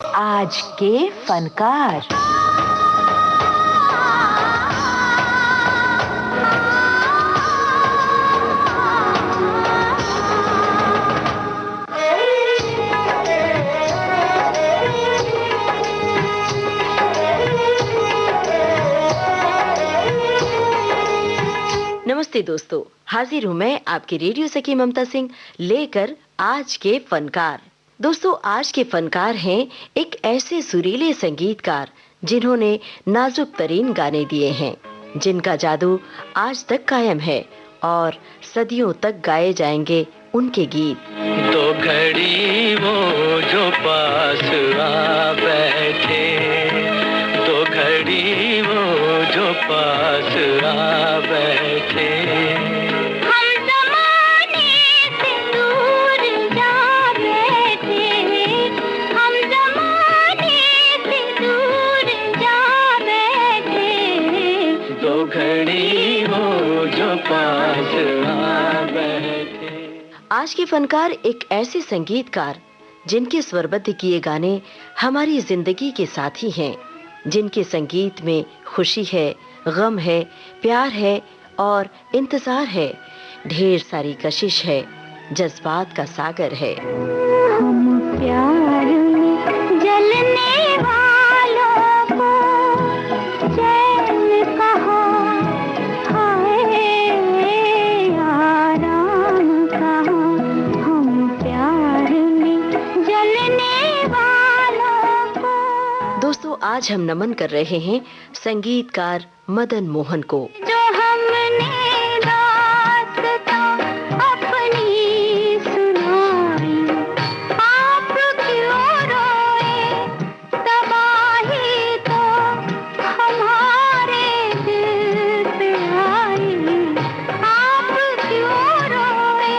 आज के फनकार। नमस्ते दोस्तों, हाजिर हूँ मैं आपकी रेडियो सखी ममता सिंह लेकर आज के फनकार। दोस्तों, आज के फनकार हैं एक ऐसे सुरीले संगीतकार जिन्होंने नाजुक तरीन गाने दिए हैं, जिनका जादू आज तक कायम है और सदियों तक गाए जाएंगे उनके गीत। दो घड़ी वो जो पास आ बैठे, दो घड़ी वो जो पास आ बैठे, आज के फनकार एक ऐसे संगीतकार जिनके स्वरबद्ध किए गाने हमारी जिंदगी के साथी हैं, जिनके संगीत में खुशी है, गम है, प्यार है और इंतजार है, ढेर सारी कशिश है, जज्बात का सागर है। हम प्यार में जलने वालों को चैन कहो, हाय आराम कहो। हम प्यार में जलने वालों को। दोस्तों, आज हम नमन कर रहे हैं संगीतकार मदन मोहन को। जो हमने दास्तां अपनी सुनाई, आप क्यों रोए? तबाही तो हमारे दिल पे आई, आप क्यों रोए?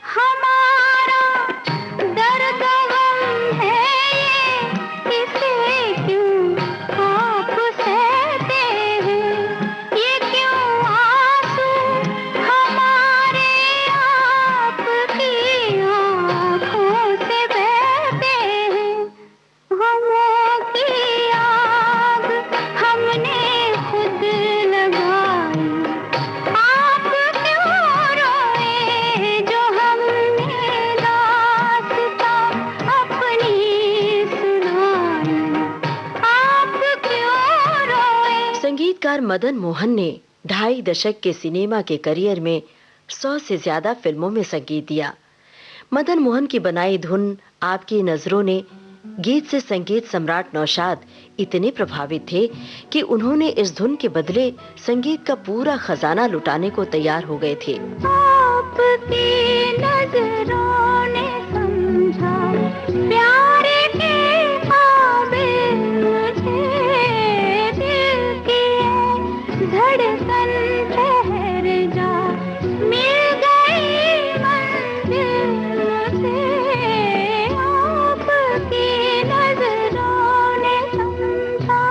हमारा दर्द गम है ये, इसे क्यों आप सहते हैं? ये क्यों आंसू हमारे आपकी आँखों से बहते हैं? गमों की आग हमने खुद लगाई, आप क्यों रोए? जो हमने दास्तां अपनी सुनाई, आप क्यों रोए? संगीतकार मदन मोहन ने 2.5 दशक के सिनेमा के करियर में 100 से ज्यादा फिल्मों में संगीत दिया। मदन मोहन की बनाई धुन आपकी नजरों ने गीत से संगीत सम्राट नौशाद इतने प्रभावित थे कि उन्होंने इस धुन के बदले संगीत का पूरा खजाना लुटाने को तैयार हो गए थे। आपकी नजरों ने समझा प्यार के काबिल मुझे, दिल की धड़कन ठहर जा, मिल गई मंजिल मुझे, आपकी नजरों ने समझा।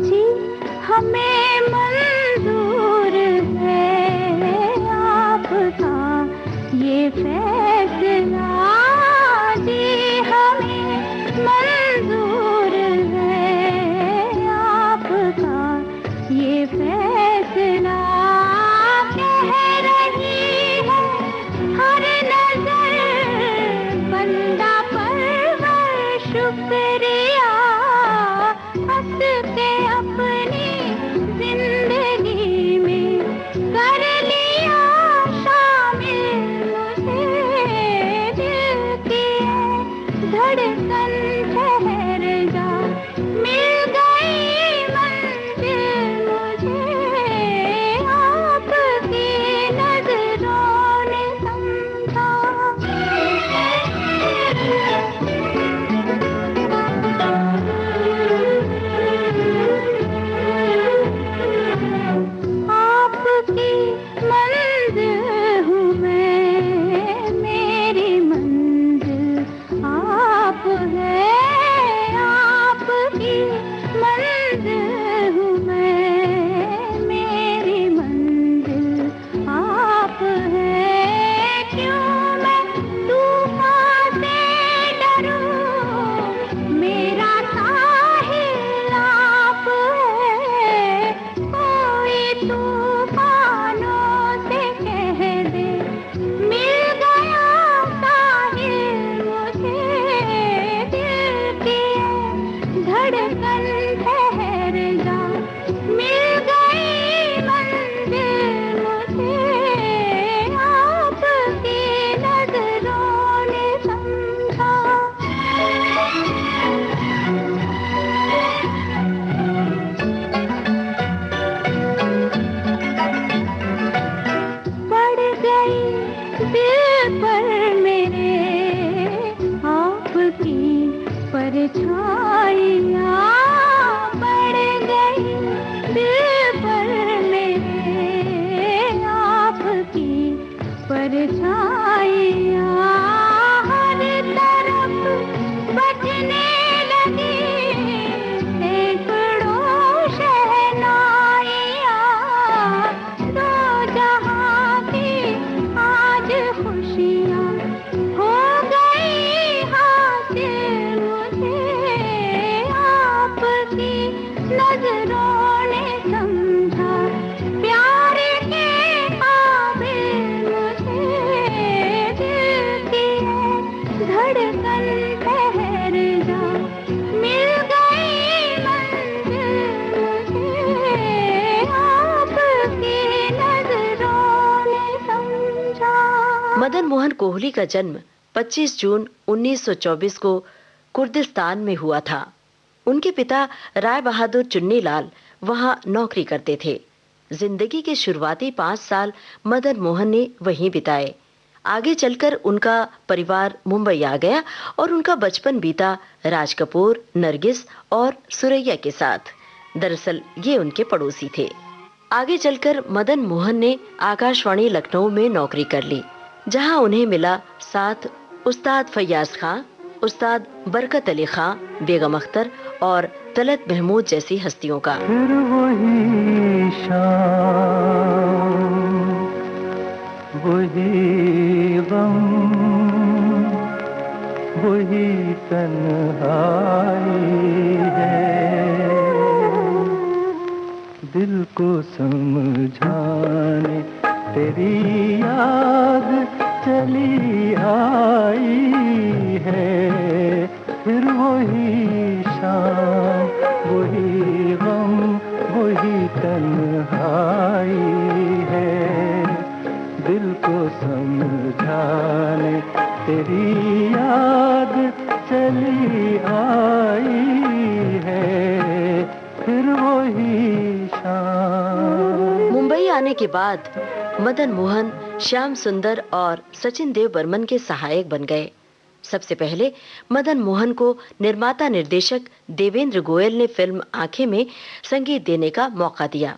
जी हमें मंजूर है आपका ये फैसला, जी हमें मंजूर है आपका ये फैसला। कह रही है हर नजर बंदा परवर शुक्रिया, हंस के अपनी जिंदगी में कर लिया शामिल मुझे, परछाइयाँ हर तरफ बजने लगी, सैकड़ों शहनाइयाँ, दो जहाँ की आज खुशियाँ हो गई हासिल मुझे, आपकी नजरों ने समझा प्यार के काबिल मुझे, दिल की है धड़कन ठहर जा, मिल गई मंजिल मुझे, आपकी नजरों ने समझा। मदन मोहन कोहली का जन्म 25 जून 1924 को कुर्दिस्तान में हुआ था। उनके पिता राय बहादुर चुन्नीलाल वहां नौकरी करते थे। जिंदगी के शुरुआती 5 साल मदन मोहन ने वहीं बिताए। आगे चलकर उनका परिवार मुंबई आ गया और उनका बचपन बीता राज कपूर, नरगिस और सुरैया के साथ। दरअसल ये उनके पड़ोसी थे। आगे चलकर मदन मोहन ने आकाशवाणी लखनऊ में नौकरी कर ली, जहां उन्हें मिला साथ उस्ताद फैयाज खां, उस्ताद बरकत अली खां, बेगम अख्तर और तलत महमूद जैसी हस्तियों का। फिर वही शाम, वही गम, वही तन्हाई है, दिल को समझाने तेरी याद चली आई है। फिर वही शाम, वही गम, वही तन्हाई है, दिल को समझाने तेरी याद चली आई है। फिर वही शाम। मुंबई आने के बाद मदन मोहन श्याम सुंदर और सचिन देव बर्मन के सहायक बन गए। सबसे पहले मदन मोहन को निर्माता निर्देशक देवेंद्र गोयल ने फिल्म आंखें में संगीत देने का मौका दिया।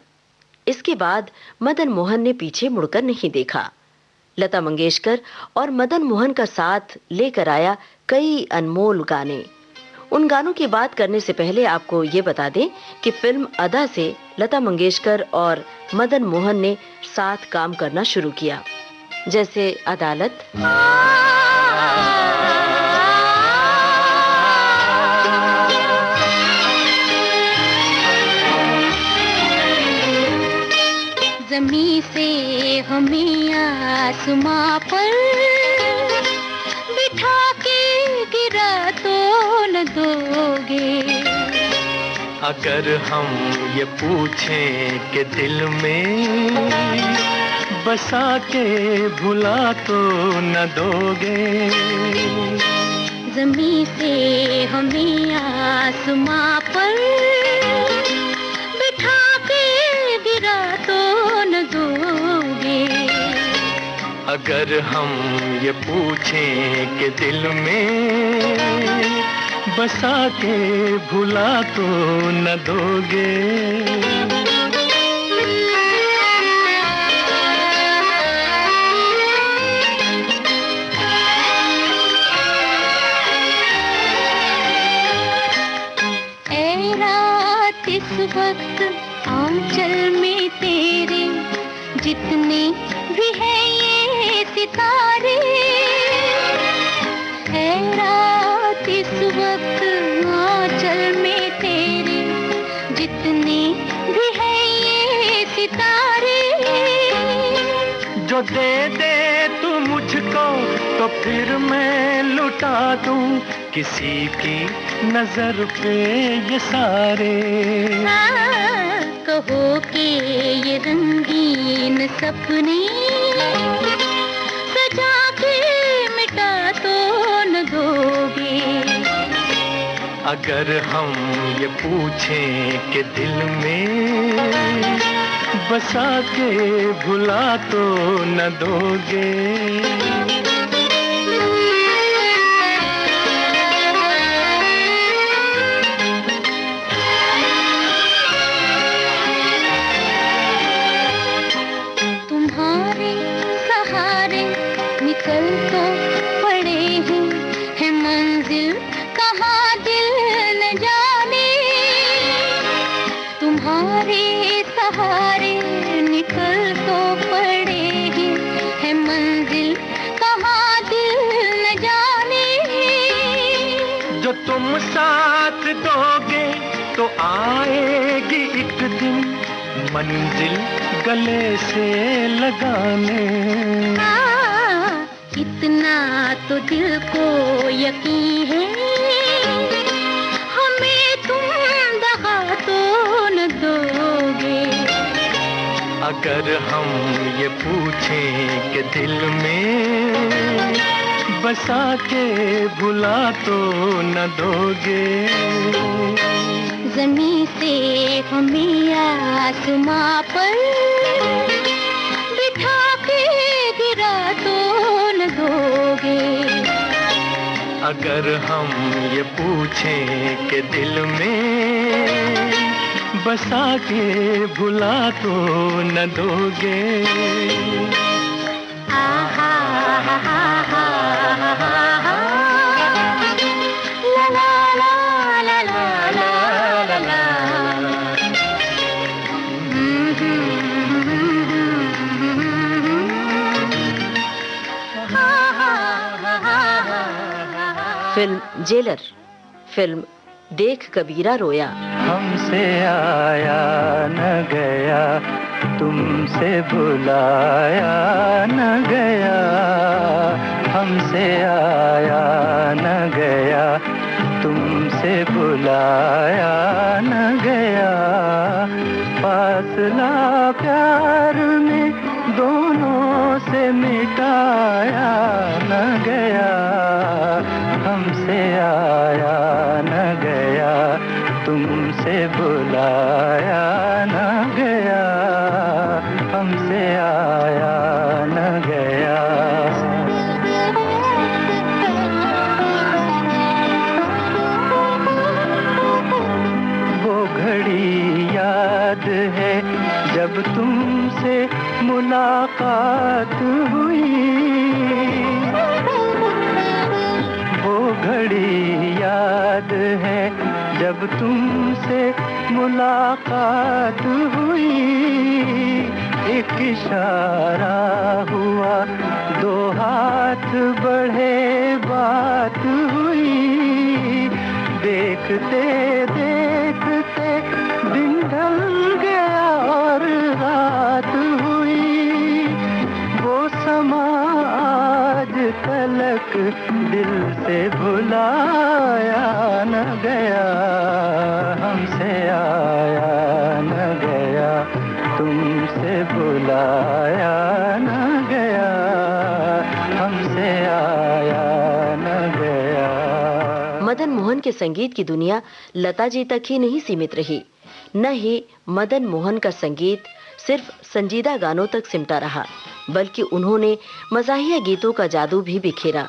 इसके बाद मदन मोहन ने पीछे मुड़कर नहीं देखा। लता मंगेशकर और मदन मोहन का साथ लेकर आया कई अनमोल गाने। उन गानों की बात करने से पहले आपको ये बता दें कि फिल्म अदा से लता मंगेशकर और मदन मोहन ने साथ काम करना शुरू किया, जैसे अदालत, ज़मीं से हमें आसमां पर बिठा के गिरा तो न दोगे। अगर हम ये पूछें कि दिल में बसा के भुला तो न दोगे। ज़मीं से हमें आसमां पर बिठा के गिरा तो न दोगे। अगर हम ये पूछें कि दिल में बसा के भुला तो न दोगे। ऐ रात इस वक्त आंचल में तेरे जितने भी है ये सितारे, है रात इस वक्त आंचल में तेरे जितने भी है ये सितारे। जो दे दे तू मुझको तो फिर मैं लुटा दूं किसी की नजर पे ये सारे। कहो कि ये रंगीन सपने सजा के मिटा तो न दोगे। अगर हम ये पूछें कि दिल में बसा के भुला तो न दोगे। तुम्हारे सहारे तुम साथ दोगे तो आएगी एक दिन मंजिल गले से लगाने। इतना तो दिल को यकीन है, हमें तुम दगा तो न दोगे। अगर हम ये पूछें कि दिल में बसा के भुला तो न दोगे। ज़मीं से हमें आसमां पर बिठा के गिरा तो न दोगे। अगर हम ये पूछें कि दिल में बसा के भुला तो न दोगे। आहा हा हा हा हा ला ला ला ला ला ला ला। फिल्म जेलर, फिल्म देख कबीरा रोया। हमसे आया न गया, तुमसे बुलाया न गया। हमसे आया न गया, तुमसे बुलाया न गया। फासला प्यार में दोनों से मिटाया न गया। हमसे आया न गया, तुमसे बुलाया न गया। हमसे आया न गया। वो घड़ी याद है जब तुमसे मुलाकात हुई। वो घड़ी याद है जब तुमसे मुलाकात हुई। एक इशारा हुआ, दो हाथ बढ़े, बात हुई। देखते देखते दिन ढल गया और रात हुई। वो समा आज तलक दिल से भुलाया न गया। हमसे आया न गया, तुमसे बुलाया न गया। हमसे आया न गया। मदन मोहन के संगीत की दुनिया लता जी तक ही नहीं सीमित रही, न ही मदन मोहन का संगीत सिर्फ संजीदा गानों तक सिमटा रहा, बल्कि उन्होंने मज़ाहिया गीतों का जादू भी बिखेरा,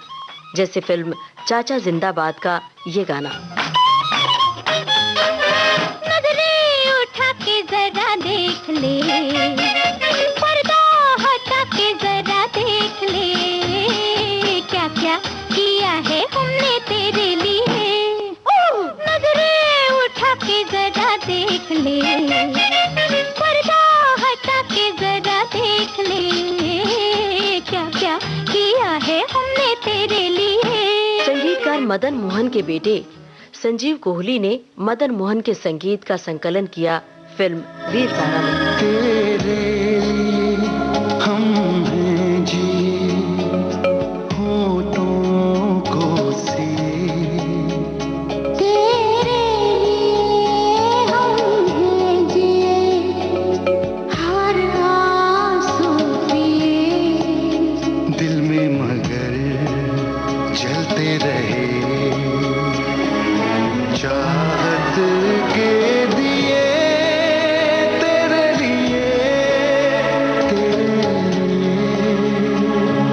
जैसे फिल्म चाचा जिंदाबाद का ये गाना। नजरें उठा के जरा देख ले, पर्दा हटा के जरा देख ले, क्या क्या किया है हमने तेरे लिए। नजरें उठा के जरा देख ले, पर्दा हटा के जरा देख ले, क्या क्या किया है हमने तेरे लिए। संगीतकार मदन मोहन के बेटे संजीव कोहली ने मदन मोहन के संगीत का संकलन किया फिल्म वीर ज़ारा में। तेरे लिए हम हैं जी, होठों को सी। तेरे लिए हम हैं जी, हर आंसू पिए। दिल में मगर जलते रहे, चाहत के दिए तेरे लिए,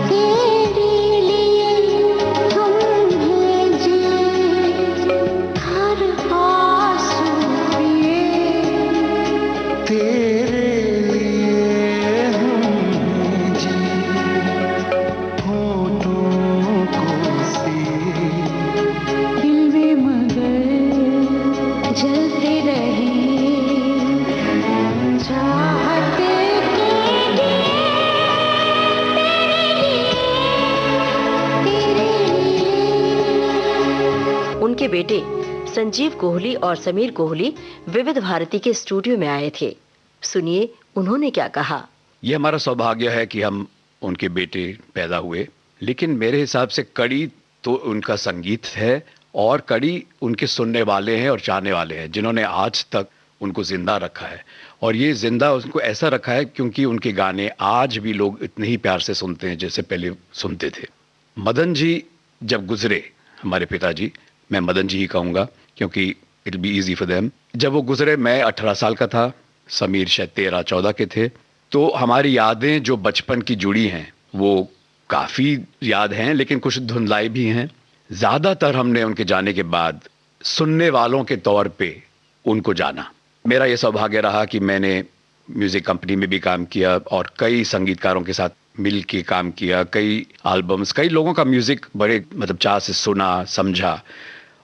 तेरे लिए हम हैं जी, हर आंसू पिए। तेरे लिए हम हैं जी, होठों को सी। दिल में मगर जलते रहे, चाहत के दिए तेरे लिए। उनके बेटे संजीव कोहली और समीर कोहली विविध भारती के स्टूडियो में आए थे। सुनिए उन्होंने क्या कहा। यह हमारा सौभाग्य है कि हम उनके बेटे पैदा हुए, लेकिन मेरे हिसाब से कड़ी तो उनका संगीत है और कड़ी उनके सुनने वाले हैं और चाहने वाले हैं, जिन्होंने आज तक उनको जिंदा रखा है। और ये जिंदा उनको ऐसा रखा है क्योंकि उनके गाने आज भी लोग इतने ही प्यार से सुनते हैं जैसे पहले सुनते थे। मदन जी जब गुजरे, हमारे पिताजी, मैं मदन जी ही कहूँगा क्योंकि it be easy for them, जब वो गुजरे मैं 18 साल का था, समीर शायद 13-14 के थे। तो हमारी यादें जो बचपन की जुड़ी हैं वो काफ़ी याद हैं, लेकिन कुछ धुंधलाई भी हैं। ज़्यादातर हमने उनके जाने के बाद सुनने वालों के तौर पे उनको जाना। मेरा ये सौभाग्य रहा कि मैंने म्यूज़िक कंपनी में भी काम किया और कई संगीतकारों के साथ मिल के काम किया, कई एल्बम्स, कई लोगों का म्यूज़िक बड़े चाह से सुना, समझा।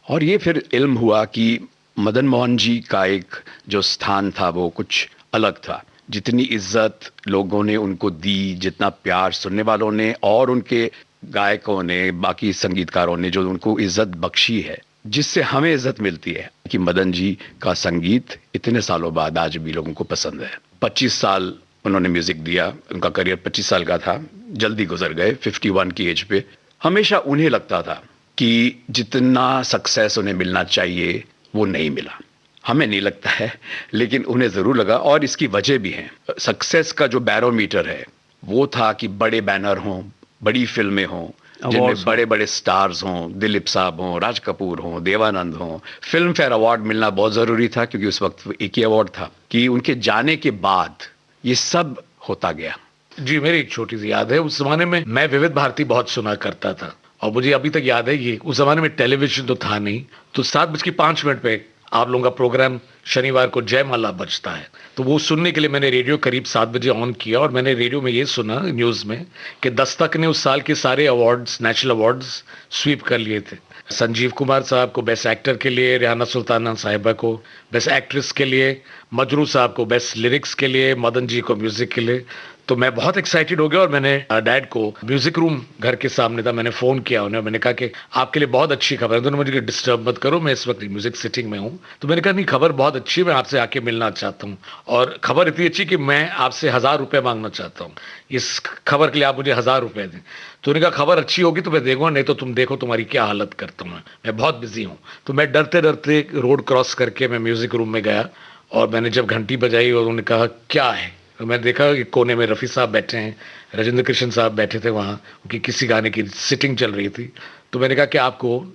और ये फिर इल्म हुआ कि मदन मोहन जी का एक जो स्थान था वो कुछ अलग था। जितनी इज्जत लोगों ने उनको दी, जितना प्यार सुनने वालों ने और उनके गायकों ने, बाकी संगीतकारों ने जो उनको इज्जत बख्शी है, जिससे हमें इज्जत मिलती है कि मदन जी का संगीत इतने सालों बाद आज भी लोगों को पसंद है। 25 साल उन्होंने म्यूजिक दिया, उनका करियर 25 साल का था, जल्दी गुजर गए 51 की एज पे। हमेशा उन्हें लगता था कि जितना सक्सेस उन्हें मिलना चाहिए वो नहीं मिला। हमें नहीं लगता है, लेकिन उन्हें ज़रूर लगा और इसकी वजह भी है। सक्सेस का जो बैरोमीटर है वो था कि बड़े बैनर हों, बड़ी फिल्में हों, जिनमें बड़े बड़े स्टार्स हों, दिलीप साहब हों, राज कपूर हों, देवानंद हों। फिल्म फेयर अवार्ड मिलना बहुत ज़रूरी था क्योंकि उस वक्त एक ही अवार्ड था। कि उनके जाने के बाद ये सब होता गया। जी, मेरी एक छोटी सी याद है, उस जमाने में मैं विविध भारती बहुत सुना करता था और मुझे अभी तक याद है ये, उस जमाने में टेलीविजन तो था नहीं, तो 7:05 पे आप लोगों का प्रोग्राम शनिवार को जयमाला बजता है। तो वो सुनने के लिए मैंने रेडियो करीब 7 बजे ऑन किया और मैंने रेडियो में ये सुना न्यूज़ में कि दस्तक ने उस साल के सारे अवार्ड्स, नेशनल अवार्ड्स स्वीप कर लिए थे। संजीव कुमार साहब को बेस्ट एक्टर के लिए, रेहाना सुल्ताना साहिबा को बेस्ट एक्ट्रेस के लिए, मजरू साहब को बेस्ट लिरिक्स के लिए, मदन जी को म्यूजिक के लिए। तो मैं बहुत एक्साइटेड हो गया और मैंने डैड को, म्यूजिक रूम घर के सामने था, मैंने फ़ोन किया उन्हें, मैंने कहा कि आपके लिए बहुत अच्छी खबर है। तो उन्होंने मुझे डिस्टर्ब मत करो, मैं इस वक्त म्यूजिक सिटिंग में हूँ। तो मैंने कहा नहीं, खबर बहुत अच्छी है, मैं आपसे आके मिलना चाहता हूँ और खबर इतनी अच्छी कि मैं आपसे 1000 रुपये मांगना चाहता हूँ, इस खबर के लिए आप मुझे 1000 रुपये दें। तो उन्होंने कहा खबर अच्छी होगी तो मैं देखूंगा, नहीं तो तुम देखो तुम्हारी क्या हालत करता हूँ, मैं बहुत बिजी हूँ। तो मैं डरते डरते रोड क्रॉस करके मैं म्यूजिक रूम में गया और मैंने जब घंटी बजाई और उन्होंने कहा क्या है, तो मैं देखा कि कोने में रफ़ी साहब बैठे हैं, राजेंद्र कृष्ण साहब बैठे थे वहाँ, उनकी किसी गाने की सिटिंग चल रही थी। तो मैंने कहा कि आपको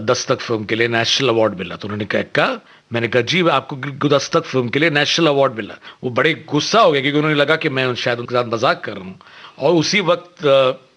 दस्तक फिल्म के लिए नेशनल अवार्ड मिला। तो उन्होंने कहा, मैंने कहा जी आपको दस्तक फिल्म के लिए नेशनल अवार्ड मिला। वो बड़े गुस्सा हो गए क्योंकि उन्होंने लगा कि मैं शायद उनके साथ मजाक कर रहा हूँ। और उसी वक्त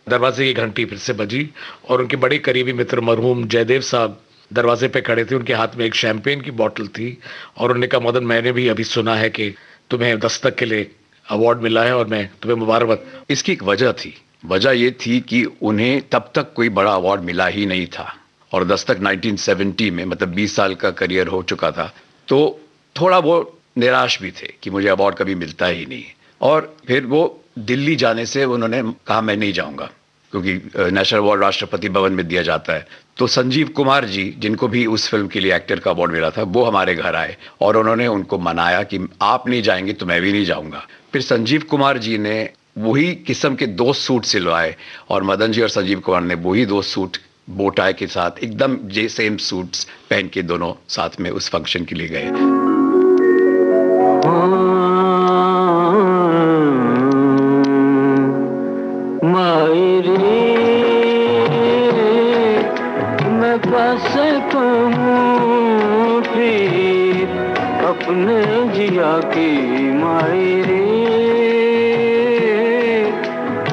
दरवाजे की घंटी फिर से बजी और उनके बड़े करीबी मित्र मरहूम जयदेव साहब दरवाजे पे खड़े थे। उनके हाथ में एक शैंपेन की बोतल थी और उन्होंने कहा मदन, मैंने भी अभी सुना है कि तुम्हें दस्तक के लिए अवार्ड मिला है और मैं तुम्हें मुबारकबाद। इसकी एक वजह थी, वजह ये थी कि उन्हें तब तक कोई बड़ा अवार्ड मिला ही नहीं था और दस्तक 1970 में, मतलब 20 साल का करियर हो चुका था, तो थोड़ा वो निराश भी थे कि मुझे अवार्ड कभी मिलता ही नहीं। और फिर वो दिल्ली जाने से उन्होंने कहा मैं नहीं जाऊंगा क्योंकि नेशनल अवार्ड राष्ट्रपति भवन में दिया जाता है। तो संजीव कुमार जी, जिनको भी उस फिल्म के लिए एक्टर का अवार्ड मिला था, वो हमारे घर आए और उन्होंने उनको मनाया कि आप नहीं जाएंगे तो मैं भी नहीं जाऊंगा। फिर संजीव कुमार जी ने वही किस्म के 2 सूट सिलवाए और मदन जी और संजीव कुमार ने वही 2 सूट बोटाई के साथ एकदम सेम सूट्स पहन के दोनों साथ में उस फंक्शन के लिए गए। कैसे कहूँ फिर अपने जिया की मायरे,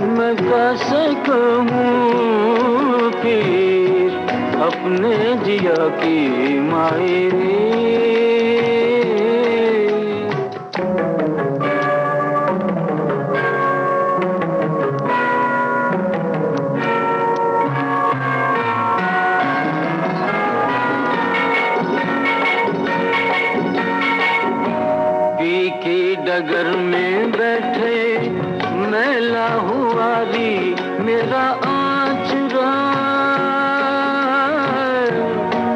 मैं कैसे कहूँ फिर अपने जिया की मायरे। डगर में बैठे मैला हुआ री मेरा आचरा,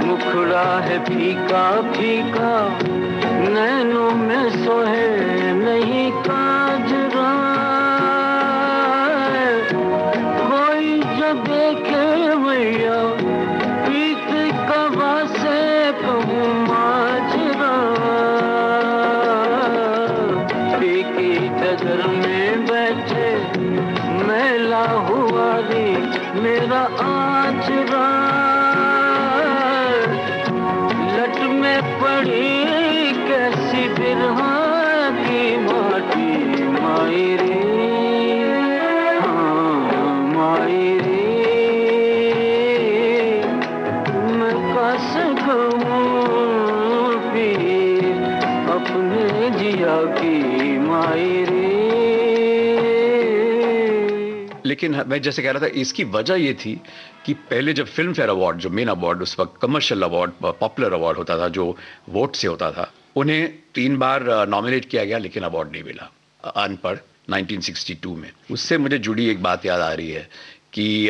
मुखड़ा है फीका फीका फीका नैनों में सोहे नहीं काजरा, कोई जो देखे मैया प्रीत कबा से कहूँ माजरा। फीकी डगर में बैठे मैला हुआ रे मेरा आचरा, लट में पड़ी कैसी बिरहा की माटी माई रे, हाँ माई रे, मैं कैसे कहूँ पीर अपने जिया की माई रे। लेकिन मैं जैसे कह रहा था, इसकी वजह ये थी कि पहले जब फिल्म फेयर अवार्ड, जो मेन अवार्ड उस वक्त कमर्शियल अवार्ड, पॉपुलर अवार्ड होता था, जो वोट से होता था, उन्हें 3 बार नॉमिनेट किया गया लेकिन अवार्ड नहीं मिला अनपढ़ 1962 में। उससे मुझे जुड़ी एक बात याद आ रही है कि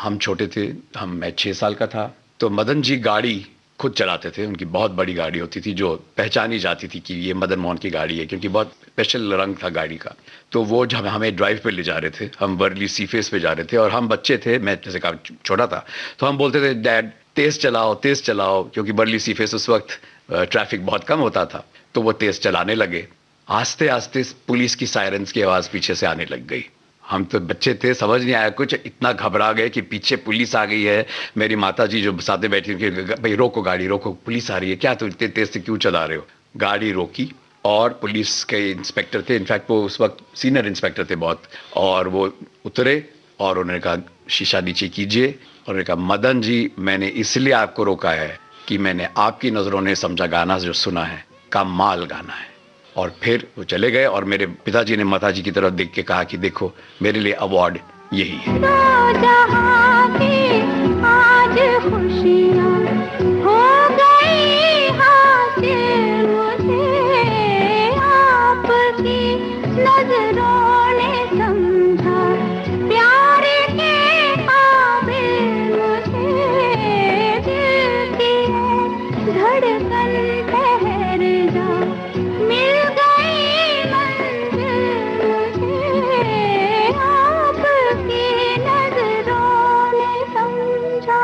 हम छोटे थे, मैं 6 साल का था, तो मदन जी गाड़ी खुद चलाते थे। उनकी बहुत बड़ी गाड़ी होती थी जो पहचानी जाती थी कि ये मदन मोहन की गाड़ी है, क्योंकि बहुत स्पेशल रंग था गाड़ी का। तो वो जब हमें ड्राइव पे ले जा रहे थे, हम वर्ली सी फेस पे जा रहे थे और हम बच्चे थे, मैं जैसे कहा छोटा था, तो हम बोलते थे डैड तेज चलाओ, क्योंकि वर्ली सी फेस उस वक्त ट्रैफिक बहुत कम होता था। तो वो तेज चलाने लगे, आस्ते आस्ते पुलिस की सायरन्स की आवाज़ पीछे से आने लग गई। हम तो बच्चे थे, समझ नहीं आया कुछ, इतना घबरा गए कि पीछे पुलिस आ गई है। मेरी माता जी जो साथ में बैठी थी, भाई रोको गाड़ी रोको, पुलिस आ रही है, क्या तुम इतने तेज से क्यों चला रहे हो। गाड़ी रोकी और पुलिस के इंस्पेक्टर थे, इनफैक्ट वो उस वक्त सीनियर इंस्पेक्टर थे बहुत, और वो उतरे और उन्होंने कहा शीशा नीचे कीजिए, और उन्होंने कहा मदन जी मैंने इसलिए आपको रोका है कि मैंने आपकी नज़रों ने समझा गाना जो सुना है कमाल गाना है। और फिर वो चले गए और मेरे पिताजी ने माताजी की तरफ देख के कहा कि देखो मेरे लिए अवार्ड यही है। आज खुशियाँ हो गई हासिल मुझे, आपकी नजरों ने समझा प्यार के काबिल मुझे, दिल की धड़कन ठहर जा मिल गई मंजिल मुझे, आपकी नजरों ने समझा।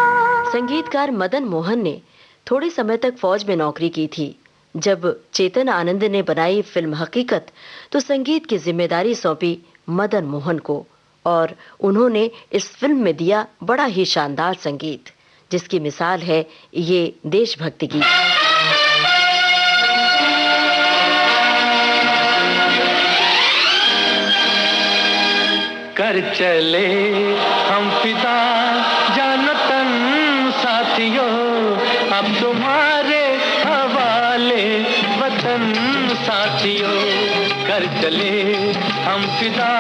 संगीतकार मदन मोहन ने थोड़े समय तक फौज में नौकरी की थी। जब चेतन आनंद ने बनाई फिल्म हकीकत, तो संगीत की जिम्मेदारी सौंपी मदन मोहन को, और उन्होंने इस फिल्म में दिया बड़ा ही शानदार संगीत, जिसकी मिसाल है ये देशभक्ति गीत। कर चले हम फिदा जानो तन साथियों, अब तुम्हारे हवाले वतन साथियों। कर चले हम फिदा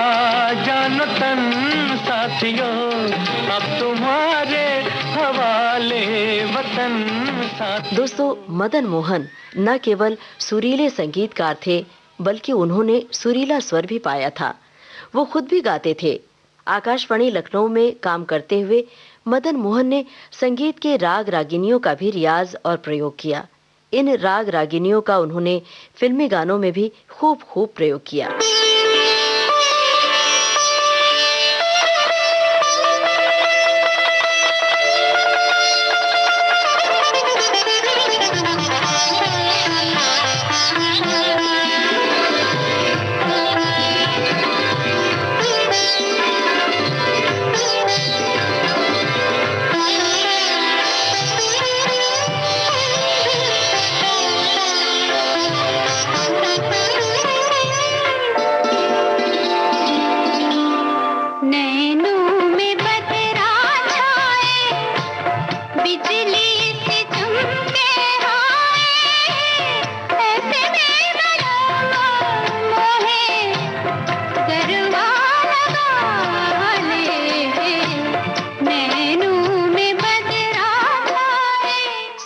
जानो तन साथियों, अब तुम्हारे हवाले वतन साथियों। दोस्तों, मदन मोहन न केवल सुरीले संगीतकार थे, बल्कि उन्होंने सुरीला स्वर भी पाया था। वो खुद भी गाते थे। आकाशवाणी लखनऊ में काम करते हुए मदन मोहन ने संगीत के राग रागिनियों का भी रियाज और प्रयोग किया। इन राग रागिनियों का उन्होंने फिल्मी गानों में भी खूब प्रयोग किया।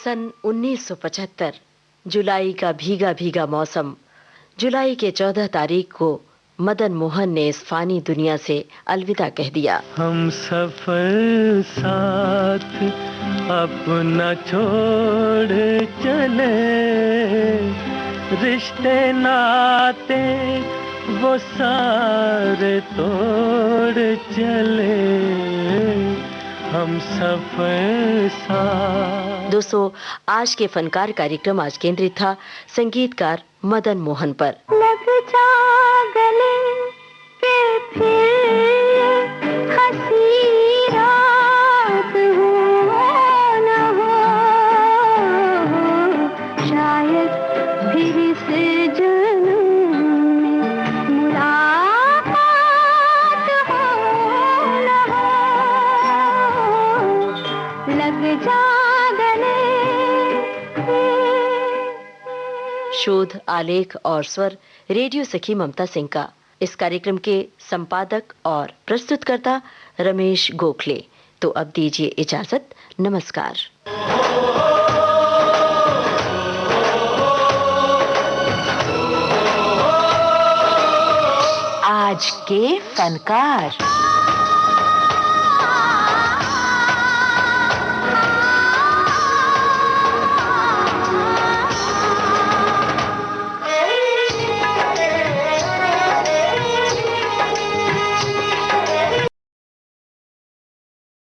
सन 1975 जुलाई का भीगा भीगा मौसम, जुलाई के 14 तारीख को मदन मोहन ने इस फानी दुनिया से अलविदा कह दिया। हम सफर साथ अपना छोड़ चले, रिश्ते नाते वो सारे तोड़ चले, हम सफर साथ। दोस्तों, आज के फनकार कार्यक्रम आज केंद्रित था संगीतकार मदन मोहन पर। लग जा गले के फिर हंसी रात हो न हो, शायद फिर से जन्म में मुलाकात हो न हो, लग जा गले। शोध, आलेख और स्वर रेडियो सखी ममता सिंह का। इस कार्यक्रम के संपादक और प्रस्तुतकर्ता रमेश गोखले। तो अब दीजिए इजाजत, नमस्कार। आज के फनकार।